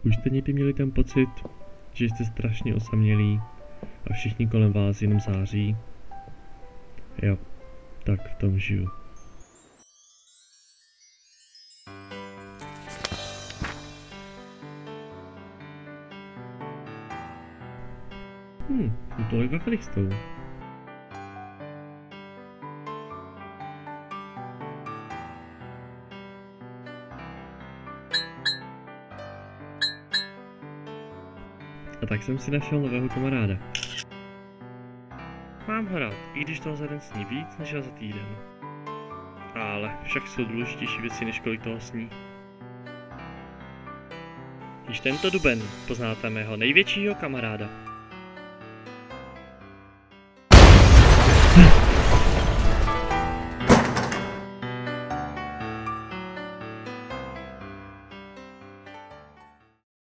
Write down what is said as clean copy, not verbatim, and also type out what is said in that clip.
Už jste někdy měli ten pocit, že jste strašně osamělí a všichni kolem vás jenom září? Jo, tak v tom žiju. Tolik vafelistou. A tak jsem si našel nového kamaráda. Mám ho rád, i když toho za den sní víc než za týden. Ale však jsou důležitější věci, než kolik toho sní. Již tento duben poznáte mého největšího kamaráda.